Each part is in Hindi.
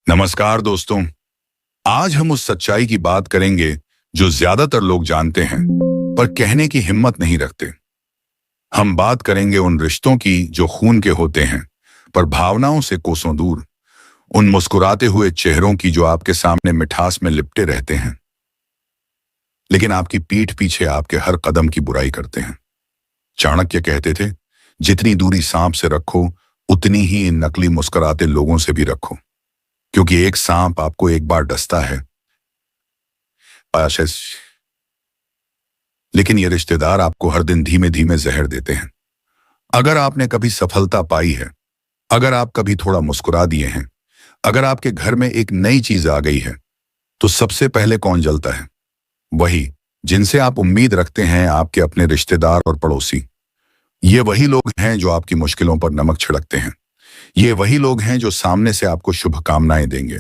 नमस्कार दोस्तों। आज हम उस सच्चाई की बात करेंगे जो ज्यादातर लोग जानते हैं पर कहने की हिम्मत नहीं रखते। हम बात करेंगे उन रिश्तों की जो खून के होते हैं पर भावनाओं से कोसों दूर, उन मुस्कुराते हुए चेहरों की जो आपके सामने मिठास में लिपटे रहते हैं लेकिन आपकी पीठ पीछे आपके हर कदम की बुराई करते हैं। चाणक्य कहते थे, जितनी दूरी सांप से रखो उतनी ही इन नकली मुस्कुराते लोगों से भी रखो, क्योंकि एक सांप आपको एक बार डसता है लेकिन ये रिश्तेदार आपको हर दिन धीमे धीमे जहर देते हैं। अगर आपने कभी सफलता पाई है, अगर आप कभी थोड़ा मुस्कुरा दिए हैं, अगर आपके घर में एक नई चीज आ गई है, तो सबसे पहले कौन जलता है? वही जिनसे आप उम्मीद रखते हैं, आपके अपने रिश्तेदार और पड़ोसी। ये वही लोग हैं जो आपकी मुश्किलों पर नमक छिड़कते हैं। ये वही लोग हैं जो सामने से आपको शुभकामनाएं देंगे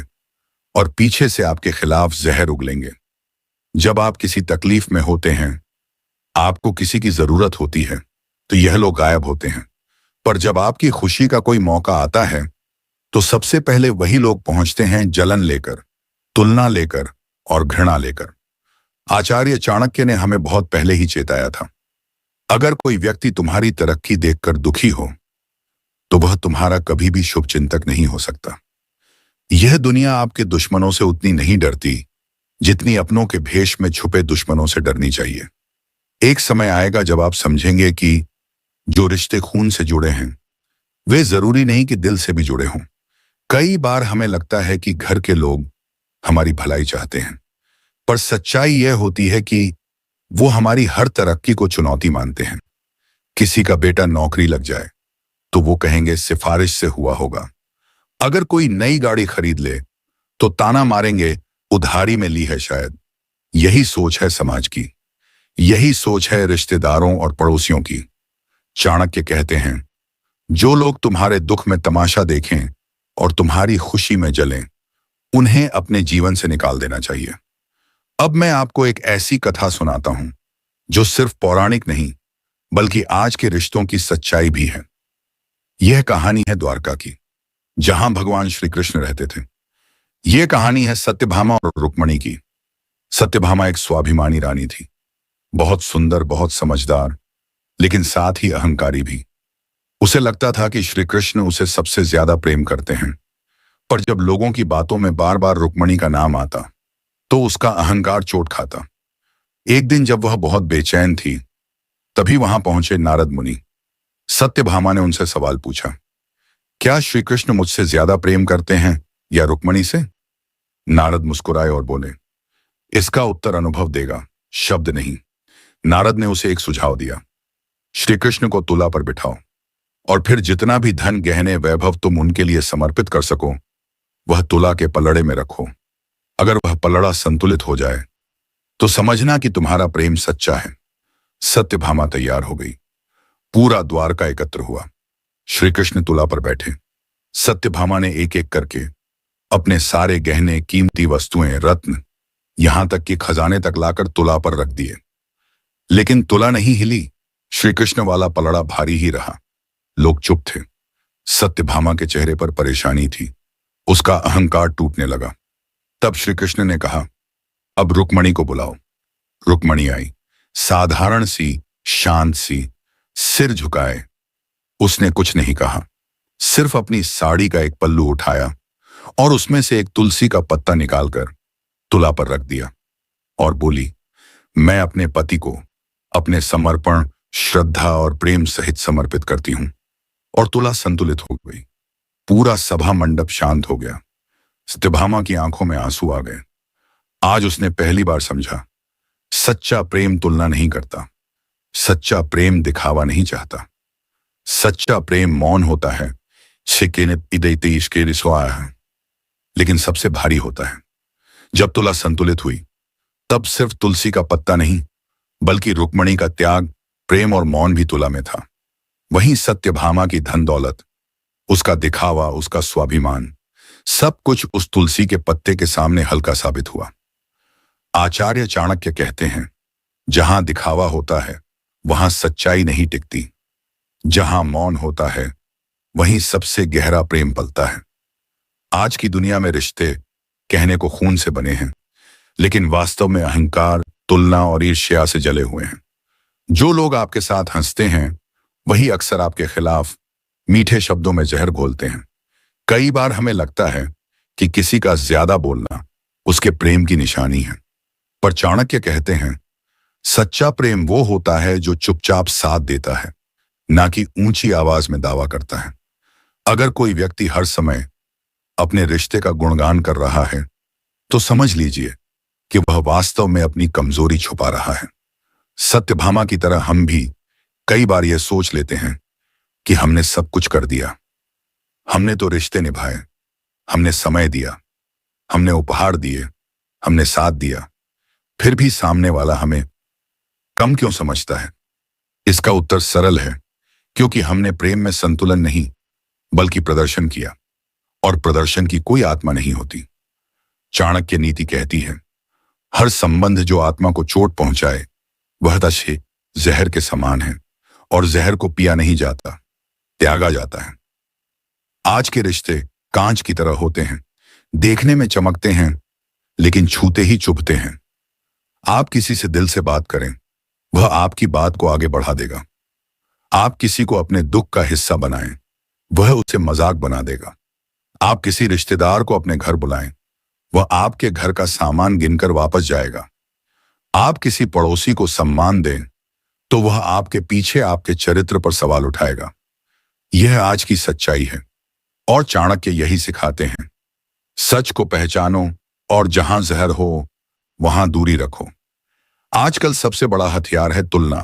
और पीछे से आपके खिलाफ जहर उगलेंगे। जब आप किसी तकलीफ में होते हैं, आपको किसी की जरूरत होती है, तो यह लोग गायब होते हैं। पर जब आपकी खुशी का कोई मौका आता है, तो सबसे पहले वही लोग पहुंचते हैं, जलन लेकर, तुलना लेकर और घृणा लेकर। आचार्य चाणक्य ने हमें बहुत पहले ही चेताया था, अगर कोई व्यक्ति तुम्हारी तरक्की देखकर दुखी हो तो वह तुम्हारा कभी भी शुभचिंतक नहीं हो सकता। यह दुनिया आपके दुश्मनों से उतनी नहीं डरती जितनी अपनों के भेष में छुपे दुश्मनों से डरनी चाहिए। एक समय आएगा जब आप समझेंगे कि जो रिश्ते खून से जुड़े हैं वे जरूरी नहीं कि दिल से भी जुड़े हों। कई बार हमें लगता है कि घर के लोग हमारी भलाई चाहते हैं, पर सच्चाई यह होती है कि वो हमारी हर तरक्की को चुनौती मानते हैं। किसी का बेटा नौकरी लग जाए तो वो कहेंगे सिफारिश से हुआ होगा। अगर कोई नई गाड़ी खरीद ले तो ताना मारेंगे उधारी में ली है शायद। यही सोच है समाज की, यही सोच है रिश्तेदारों और पड़ोसियों की। चाणक्य कहते हैं, जो लोग तुम्हारे दुख में तमाशा देखें और तुम्हारी खुशी में जलें, उन्हें अपने जीवन से निकाल देना चाहिए। अब मैं आपको एक ऐसी कथा सुनाता हूं जो सिर्फ पौराणिक नहीं बल्कि आज के रिश्तों की सच्चाई भी है। यह कहानी है द्वारका की, जहां भगवान श्री कृष्ण रहते थे। यह कहानी है सत्यभामा और रुक्मणी की। सत्यभामा एक स्वाभिमानी रानी थी, बहुत सुंदर, बहुत समझदार, लेकिन साथ ही अहंकारी भी। उसे लगता था कि श्री कृष्ण उसे सबसे ज्यादा प्रेम करते हैं, पर जब लोगों की बातों में बार बार रुक्मणी का नाम आता तो उसका अहंकार चोट खाता। एक दिन जब वह बहुत बेचैन थी, तभी वहां पहुंचे नारद मुनि। सत्यभामा ने उनसे सवाल पूछा, क्या श्री कृष्ण मुझसे ज्यादा प्रेम करते हैं या रुक्मणी से? नारद मुस्कुराए और बोले, इसका उत्तर अनुभव देगा, शब्द नहीं। नारद ने उसे एक सुझाव दिया, श्री कृष्ण को तुला पर बिठाओ और फिर जितना भी धन, गहने, वैभव तुम उनके लिए समर्पित कर सको वह तुला के पलड़े में रखो। अगर वह पलड़ा संतुलित हो जाए तो समझना कि तुम्हारा प्रेम सच्चा है। सत्यभामा तैयार हो गई। पूरा द्वारका एकत्र हुआ। श्री कृष्ण तुला पर बैठे। सत्यभामा ने एक एक करके अपने सारे गहने, कीमती वस्तुएं, रत्न, यहां तक कि खजाने तक लाकर तुला पर रख दिए। लेकिन तुला नहीं हिली। श्री कृष्ण वाला पलड़ा भारी ही रहा। लोग चुप थे। सत्यभामा के चेहरे पर परेशानी थी। उसका अहंकार टूटने लगा। तब श्री कृष्ण ने कहा, अब रुक्मणी को बुलाओ। रुक्मणी आई, साधारण सी, शांत सी, सिर झुकाए। उसने कुछ नहीं कहा, सिर्फ अपनी साड़ी का एक पल्लू उठाया और उसमें से एक तुलसी का पत्ता निकालकर तुला पर रख दिया और बोली, मैं अपने पति को अपने समर्पण, श्रद्धा और प्रेम सहित समर्पित करती हूं। और तुला संतुलित हो गई। पूरा सभा मंडप शांत हो गया। सत्यभामा की आंखों में आंसू आ गए। आज उसने पहली बार समझा, सच्चा प्रेम तुलना नहीं करता, सच्चा प्रेम दिखावा नहीं चाहता, सच्चा प्रेम मौन होता है, लेकिन सबसे भारी होता है। जब तुला संतुलित हुई, तब सिर्फ तुलसी का पत्ता नहीं बल्कि रुक्मणी का त्याग, प्रेम और मौन भी तुला में था। वहीं सत्यभामा की धन दौलत, उसका दिखावा, उसका स्वाभिमान, सब कुछ उस तुलसी के पत्ते के सामने हल्का साबित हुआ। आचार्य चाणक्य कहते हैं, जहां दिखावा होता है वहां सच्चाई नहीं टिकती। जहां मौन होता है वहीं सबसे गहरा प्रेम पलता है। आज की दुनिया में रिश्ते कहने को खून से बने हैं, लेकिन वास्तव में अहंकार, तुलना और ईर्ष्या से जले हुए हैं। जो लोग आपके साथ हंसते हैं वही अक्सर आपके खिलाफ मीठे शब्दों में जहर घोलते हैं। कई बार हमें लगता है कि किसी का ज्यादा बोलना उसके प्रेम की निशानी है, पर चाणक्य कहते हैं सच्चा प्रेम वो होता है जो चुपचाप साथ देता है, ना कि ऊंची आवाज में दावा करता है। अगर कोई व्यक्ति हर समय अपने रिश्ते का गुणगान कर रहा है तो समझ लीजिए कि वह वास्तव में अपनी कमजोरी छुपा रहा है। सत्यभामा की तरह हम भी कई बार यह सोच लेते हैं कि हमने सब कुछ कर दिया, हमने तो रिश्ते निभाए, हमने समय दिया, हमने उपहार दिए, हमने साथ दिया, फिर भी सामने वाला हमें कम क्यों समझता है? इसका उत्तर सरल है, क्योंकि हमने प्रेम में संतुलन नहीं बल्कि प्रदर्शन किया, और प्रदर्शन की कोई आत्मा नहीं होती। चाणक्य नीति कहती है हर संबंध जो आत्मा को चोट पहुंचाए वह तशे जहर के समान है, और जहर को पिया नहीं जाता, त्यागा जाता है। आज के रिश्ते कांच की तरह होते हैं, देखने में चमकते हैं लेकिन छूते ही चुभते हैं। आप किसी से दिल से बात करें, वह आपकी बात को आगे बढ़ा देगा। आप किसी को अपने दुख का हिस्सा बनाएं, वह उसे मजाक बना देगा। आप किसी रिश्तेदार को अपने घर बुलाएं, वह आपके घर का सामान गिनकर वापस जाएगा। आप किसी पड़ोसी को सम्मान दें तो वह आपके पीछे आपके चरित्र पर सवाल उठाएगा। यह आज की सच्चाई है, और चाणक्य यही सिखाते हैं। सच को पहचानो, और जहां जहर हो वहां दूरी रखो। आजकल सबसे बड़ा हथियार है तुलना।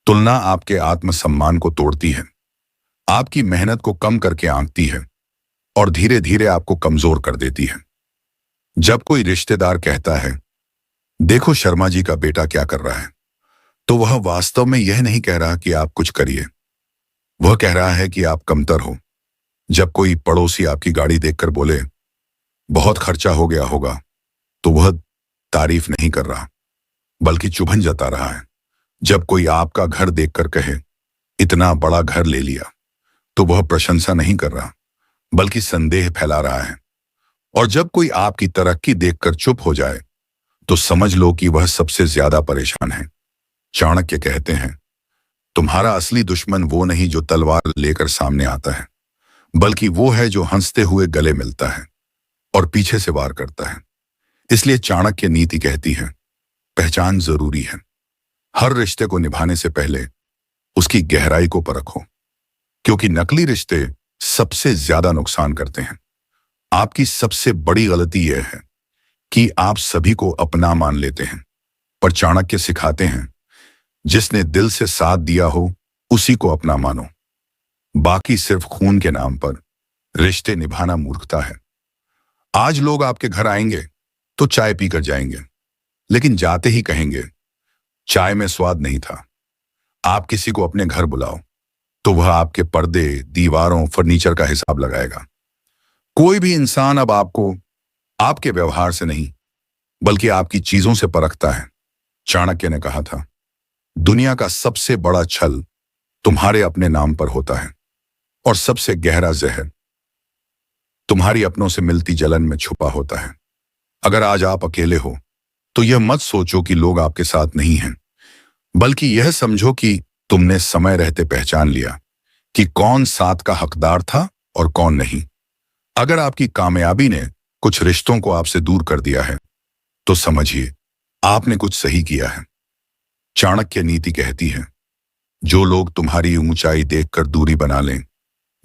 तुलना आपके आत्मसम्मान को तोड़ती है, आपकी मेहनत को कम करके आंकती है, और धीरे धीरे आपको कमजोर कर देती है। जब कोई रिश्तेदार कहता है देखो शर्मा जी का बेटा क्या कर रहा है, तो वह वास्तव में यह नहीं कह रहा कि आप कुछ करिए, वह कह रहा है कि आप कमतर हो। जब कोई पड़ोसी आपकी गाड़ी देखकर बोले बहुत खर्चा हो गया होगा, तो वह तारीफ नहीं कर रहा बल्कि चुभन जता रहा है। जब कोई आपका घर देखकर कहे इतना बड़ा घर ले लिया, तो वह प्रशंसा नहीं कर रहा बल्कि संदेह फैला रहा है। और जब कोई आपकी तरक्की देखकर चुप हो जाए तो समझ लो कि वह सबसे ज्यादा परेशान है। चाणक्य कहते हैं तुम्हारा असली दुश्मन वो नहीं जो तलवार लेकर सामने आता है, बल्कि वो है जो हंसते हुए गले मिलता है और पीछे से वार करता है। इसलिए चाणक्य नीति कहती है पहचान जरूरी है। हर रिश्ते को निभाने से पहले उसकी गहराई को परखो, क्योंकि नकली रिश्ते सबसे ज्यादा नुकसान करते हैं। आपकी सबसे बड़ी गलती यह है कि आप सभी को अपना मान लेते हैं, पर चाणक्य सिखाते हैं जिसने दिल से साथ दिया हो उसी को अपना मानो। बाकी सिर्फ खून के नाम पर रिश्ते निभाना मूर्खता है। आज लोग आपके घर आएंगे तो चाय पीकर जाएंगे, लेकिन जाते ही कहेंगे चाय में स्वाद नहीं था। आप किसी को अपने घर बुलाओ तो वह आपके पर्दे, दीवारों, फर्नीचर का हिसाब लगाएगा। कोई भी इंसान अब आपको आपके व्यवहार से नहीं बल्कि आपकी चीजों से परखता है। चाणक्य ने कहा था दुनिया का सबसे बड़ा छल तुम्हारे अपने नाम पर होता है, और सबसे गहरा जहर तुम्हारी अपनों से मिलती जलन में छुपा होता है। अगर आज आप अकेले हो तो यह मत सोचो कि लोग आपके साथ नहीं हैं, बल्कि यह समझो कि तुमने समय रहते पहचान लिया कि कौन साथ का हकदार था और कौन नहीं। अगर आपकी कामयाबी ने कुछ रिश्तों को आपसे दूर कर दिया है तो समझिए आपने कुछ सही किया है। चाणक्य नीति कहती है जो लोग तुम्हारी ऊंचाई देखकर दूरी बना लें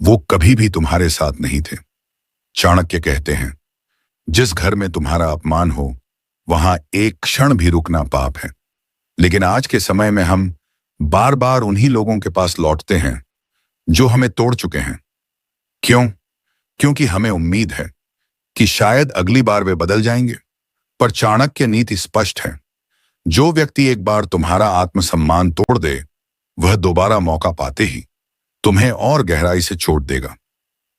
वो कभी भी तुम्हारे साथ नहीं थे। चाणक्य कहते हैं जिस घर में तुम्हारा अपमान हो वहां एक क्षण भी रुकना पाप है। लेकिन आज के समय में हम बार बार उन्हीं लोगों के पास लौटते हैं जो हमें तोड़ चुके हैं। क्यों? क्योंकि हमें उम्मीद है कि शायद अगली बार वे बदल जाएंगे। पर चाणक्य नीति स्पष्ट है, जो व्यक्ति एक बार तुम्हारा आत्मसम्मान तोड़ दे वह दोबारा मौका पाते ही तुम्हें और गहराई से चोट देगा।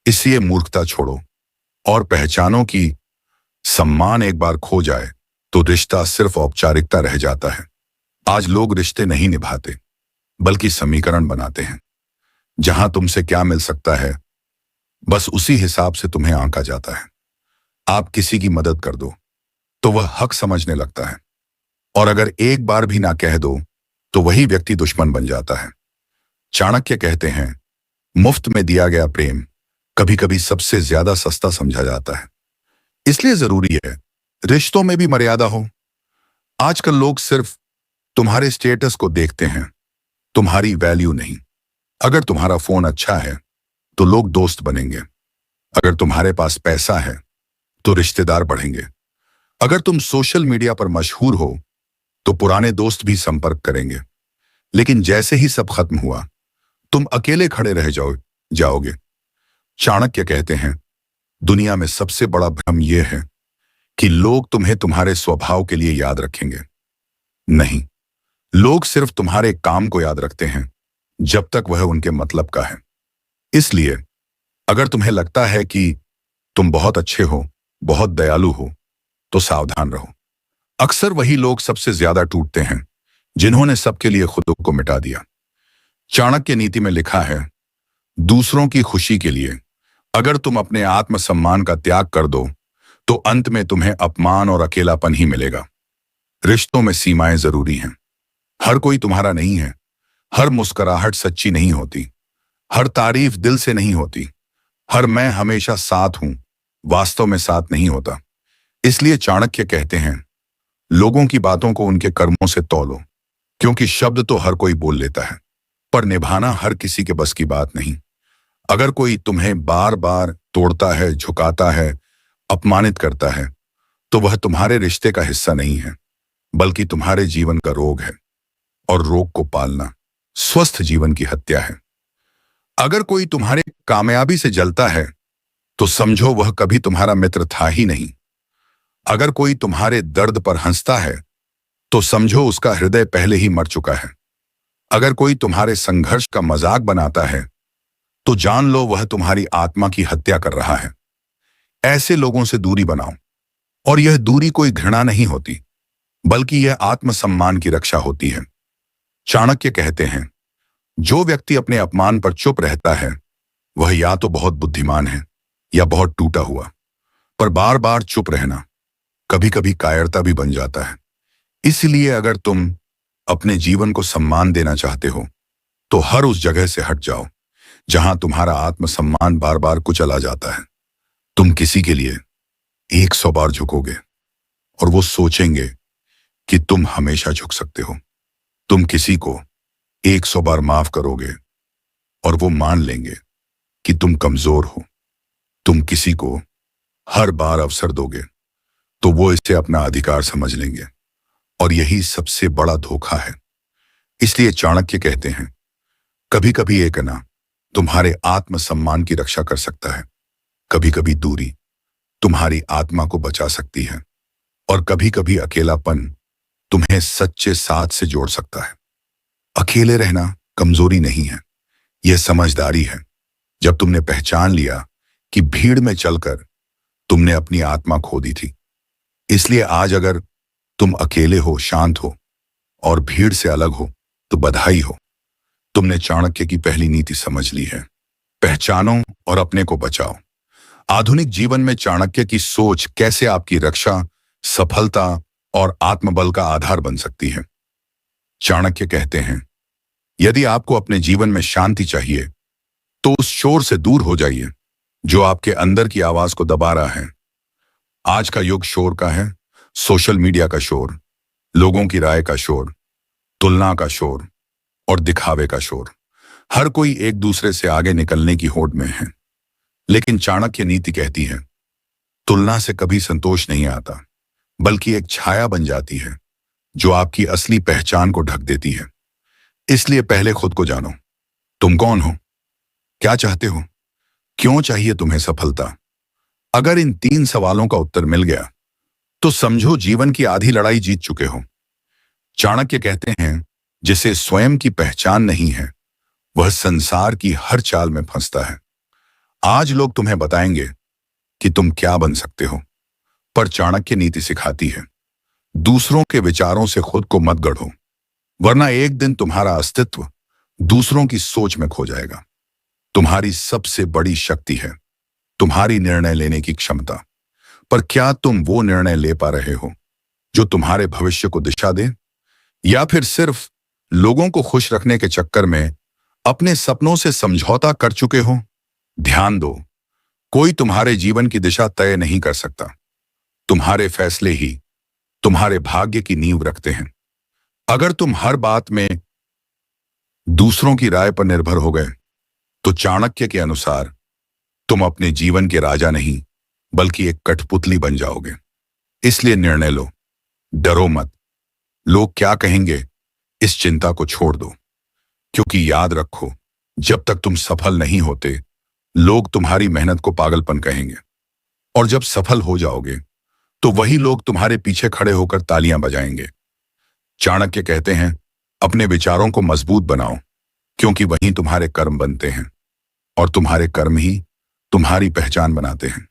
इसलिए मूर्खता छोड़ो और पहचानो कि सम्मान एक बार खो जाए तो रिश्ता सिर्फ औपचारिकता रह जाता है। आज लोग रिश्ते नहीं निभाते बल्कि समीकरण बनाते हैं। जहां तुमसे क्या मिल सकता है बस उसी हिसाब से तुम्हें आंका जाता है। आप किसी की मदद कर दो तो वह हक समझने लगता है, और अगर एक बार भी ना कह दो तो वही व्यक्ति दुश्मन बन जाता है। चाणक्य कहते हैं, मुफ्त में दिया गया प्रेम कभी कभी सबसे ज्यादा सस्ता समझा जाता है। इसलिए जरूरी है रिश्तों में भी मर्यादा हो। आजकल लोग सिर्फ तुम्हारे स्टेटस को देखते हैं, तुम्हारी वैल्यू नहीं। अगर तुम्हारा फोन अच्छा है तो लोग दोस्त बनेंगे। अगर तुम्हारे पास पैसा है तो रिश्तेदार बढ़ेंगे। अगर तुम सोशल मीडिया पर मशहूर हो तो पुराने दोस्त भी संपर्क करेंगे। लेकिन जैसे ही सब खत्म हुआ, तुम अकेले खड़े रह जाओगे। चाणक्य कहते हैं, दुनिया में सबसे बड़ा भ्रम यह है कि लोग तुम्हें तुम्हारे स्वभाव के लिए याद रखेंगे। नहीं, लोग सिर्फ तुम्हारे काम को याद रखते हैं, जब तक वह उनके मतलब का है। इसलिए अगर तुम्हें लगता है कि तुम बहुत अच्छे हो, बहुत दयालु हो, तो सावधान रहो। अक्सर वही लोग सबसे ज्यादा टूटते हैं जिन्होंने सबके लिए खुद को मिटा दिया। चाणक्य नीति में लिखा है, दूसरों की खुशी के लिए अगर तुम अपने आत्मसम्मान का त्याग कर दो तो अंत में तुम्हें अपमान और अकेलापन ही मिलेगा। रिश्तों में सीमाएं जरूरी हैं। हर कोई तुम्हारा नहीं है। हर मुस्कुराहट सच्ची नहीं होती। हर तारीफ दिल से नहीं होती। हर मैं हमेशा साथ हूं वास्तव में साथ नहीं होता। इसलिए चाणक्य कहते हैं, लोगों की बातों को उनके कर्मों से तौलो, क्योंकि शब्द तो हर कोई बोल लेता है, पर निभाना हर किसी के बस की बात नहीं। अगर कोई तुम्हें बार बार तोड़ता है, झुकाता है, अपमानित करता है, तो वह तुम्हारे रिश्ते का हिस्सा नहीं है, बल्कि तुम्हारे जीवन का रोग है, और रोग को पालना स्वस्थ जीवन की हत्या है। अगर कोई तुम्हारे कामयाबी से जलता है तो समझो वह कभी तुम्हारा मित्र था ही नहीं। अगर कोई तुम्हारे दर्द पर हंसता है तो समझो उसका हृदय पहले ही मर चुका है। अगर कोई तुम्हारे संघर्ष का मजाक बनाता है तो जान लो वह तुम्हारी आत्मा की हत्या कर रहा है। ऐसे लोगों से दूरी बनाओ, और यह दूरी कोई घृणा नहीं होती, बल्कि यह आत्मसम्मान की रक्षा होती है। चाणक्य कहते हैं, जो व्यक्ति अपने अपमान पर चुप रहता है वह या तो बहुत बुद्धिमान है या बहुत टूटा हुआ, पर बार बार चुप रहना कभी कभी कायरता भी बन जाता है। इसलिए अगर तुम अपने जीवन को सम्मान देना चाहते हो तो हर उस जगह से हट जाओ जहां तुम्हारा आत्मसम्मान बार बार कुचला जाता है। तुम किसी के लिए 100 बार झुकोगे और वो सोचेंगे कि तुम हमेशा झुक सकते हो। तुम किसी को 100 बार माफ करोगे और वो मान लेंगे कि तुम कमजोर हो। तुम किसी को हर बार अवसर दोगे तो वो इसे अपना अधिकार समझ लेंगे, और यही सबसे बड़ा धोखा है। इसलिए चाणक्य कहते हैं, कभी कभी एक ना तुम्हारे आत्मसम्मान की रक्षा कर सकता है, कभी कभी दूरी तुम्हारी आत्मा को बचा सकती है, और कभी कभी अकेलापन तुम्हें सच्चे साथ से जोड़ सकता है। अकेले रहना कमजोरी नहीं है, यह समझदारी है। जब तुमने पहचान लिया कि भीड़ में चलकर तुमने अपनी आत्मा खो दी थी। इसलिए आज अगर तुम अकेले हो, शांत हो और भीड़ से अलग हो तो बधाई हो, तुमने चाणक्य की पहली नीति समझ ली है। पहचानो और अपने को बचाओ। आधुनिक जीवन में चाणक्य की सोच कैसे आपकी रक्षा, सफलता और आत्मबल का आधार बन सकती है। चाणक्य कहते हैं, यदि आपको अपने जीवन में शांति चाहिए तो उस शोर से दूर हो जाइए जो आपके अंदर की आवाज को दबा रहा है। आज का युग शोर का है, सोशल मीडिया का शोर, लोगों की राय का शोर, तुलना का शोर और दिखावे का शोर। हर कोई एक दूसरे से आगे निकलने की होड़ में है। लेकिन चाणक्य नीति कहती है, तुलना से कभी संतोष नहीं आता, बल्कि एक छाया बन जाती है जो आपकी असली पहचान को ढक देती है। इसलिए पहले खुद को जानो। तुम कौन हो, क्या चाहते हो, क्यों चाहिए तुम्हें सफलता? अगर इन 3 सवालों का उत्तर मिल गया तो समझो जीवन की आधी लड़ाई जीत चुके हो। चाणक्य कहते हैं, जिसे स्वयं की पहचान नहीं है वह संसार की हर चाल में फंसता है। आज लोग तुम्हें बताएंगे कि तुम क्या बन सकते हो, पर चाणक्य नीति सिखाती है, दूसरों के विचारों से खुद को मत गढ़ो, वरना एक दिन तुम्हारा अस्तित्व दूसरों की सोच में खो जाएगा। तुम्हारी सबसे बड़ी शक्ति है तुम्हारी निर्णय लेने की क्षमता। पर क्या तुम वो निर्णय ले पा रहे हो जो तुम्हारे भविष्य को दिशा दे, या फिर सिर्फ लोगों को खुश रखने के चक्कर में अपने सपनों से समझौता कर चुके हो? ध्यान दो, कोई तुम्हारे जीवन की दिशा तय नहीं कर सकता। तुम्हारे फैसले ही तुम्हारे भाग्य की नींव रखते हैं। अगर तुम हर बात में दूसरों की राय पर निर्भर हो गए तो चाणक्य के अनुसार तुम अपने जीवन के राजा नहीं बल्कि एक कठपुतली बन जाओगे। इसलिए निर्णय लो, डरो मत। लोग क्या कहेंगे इस चिंता को छोड़ दो, क्योंकि याद रखो, जब तक तुम सफल नहीं होते लोग तुम्हारी मेहनत को पागलपन कहेंगे, और जब सफल हो जाओगे तो वही लोग तुम्हारे पीछे खड़े होकर तालियां बजाएंगे। चाणक्य कहते हैं, अपने विचारों को मजबूत बनाओ, क्योंकि वही तुम्हारे कर्म बनते हैं और तुम्हारे कर्म ही तुम्हारी पहचान बनाते हैं।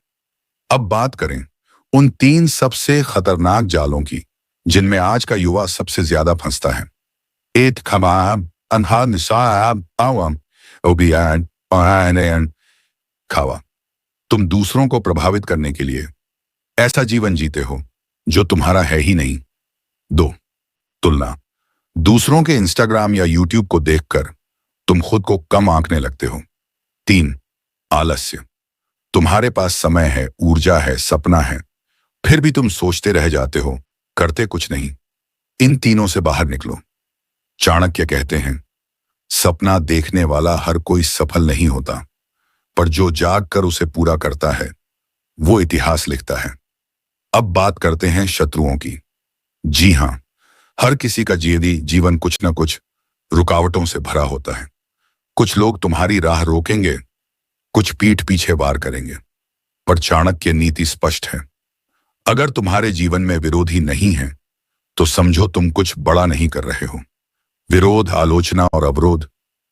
अब बात करें उन 3 सबसे खतरनाक जालों की जिनमें आज का युवा सबसे ज्यादा फंसता है। एट खमाब अनहा निसाब आवम ओबियान पायन खावा। तुम दूसरों को प्रभावित करने के लिए ऐसा जीवन जीते हो जो तुम्हारा है ही नहीं। 2, तुलना। दूसरों के इंस्टाग्राम या यूट्यूब को देखकर तुम खुद को कम आंकने लगते हो। 3, आलस्य। तुम्हारे पास समय है, ऊर्जा है, सपना है, फिर भी तुम सोचते रह जाते हो, करते कुछ नहीं। इन तीनों से बाहर निकलो। चाणक्य कहते हैं, सपना देखने वाला हर कोई सफल नहीं होता, पर जो जाग कर उसे पूरा करता है वो इतिहास लिखता है। अब बात करते हैं शत्रुओं की। जी हां, हर किसी का जीवन कुछ न कुछ रुकावटों से भरा होता है। कुछ लोग तुम्हारी राह रोकेंगे, कुछ पीठ पीछे वार करेंगे, पर चाणक्य नीति स्पष्ट है। अगर तुम्हारे जीवन में विरोधी नहीं है तो समझो तुम कुछ बड़ा नहीं कर रहे हो। विरोध, आलोचना और अवरोध,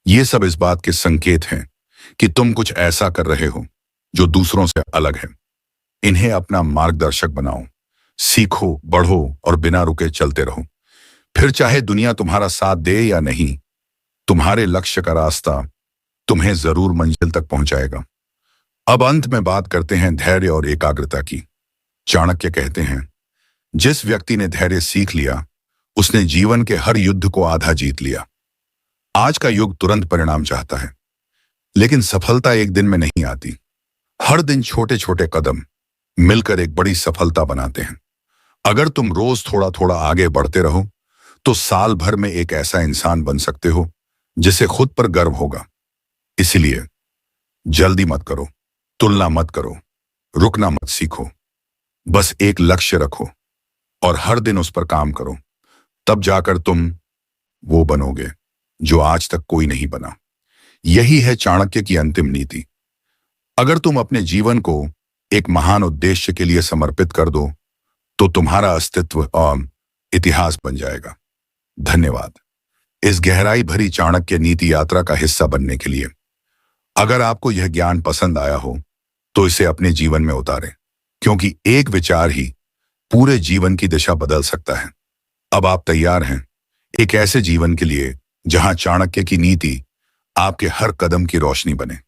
ये सब इस बात के संकेत हैं कि तुम कुछ ऐसा कर रहे हो जो दूसरों से अलग है। इन्हें अपना मार्गदर्शक बनाओ, सीखो, बढ़ो और बिना रुके चलते रहो। फिर चाहे दुनिया तुम्हारा साथ दे या नहीं, तुम्हारे लक्ष्य का रास्ता तुम्हें जरूर मंजिल तक पहुंचाएगा। अब अंत में बात करते हैं धैर्य और एकाग्रता की। चाणक्य कहते हैं, जिस व्यक्ति ने धैर्य सीख लिया उसने जीवन के हर युद्ध को आधा जीत लिया। आज का युग तुरंत परिणाम चाहता है, लेकिन सफलता एक दिन में नहीं आती। हर दिन छोटे छोटे कदम मिलकर एक बड़ी सफलता बनाते हैं। अगर तुम रोज थोड़ा थोड़ा आगे बढ़ते रहो तो साल भर में एक ऐसा इंसान बन सकते हो जिसे खुद पर गर्व होगा। इसलिए जल्दी मत करो, तुलना मत करो, रुकना मत सीखो। बस एक लक्ष्य रखो और हर दिन उस पर काम करो। तब जाकर तुम वो बनोगे जो आज तक कोई नहीं बना। यही है चाणक्य की अंतिम नीति। अगर तुम अपने जीवन को एक महान उद्देश्य के लिए समर्पित कर दो तो तुम्हारा अस्तित्व इतिहास बन जाएगा। धन्यवाद इस गहराई भरी चाणक्य नीति यात्रा का हिस्सा बनने के लिए। अगर आपको यह ज्ञान पसंद आया हो तो इसे अपने जीवन में उतारें, क्योंकि एक विचार ही पूरे जीवन की दिशा बदल सकता है। अब आप तैयार हैं एक ऐसे जीवन के लिए जहां चाणक्य की नीति आपके हर कदम की रोशनी बने।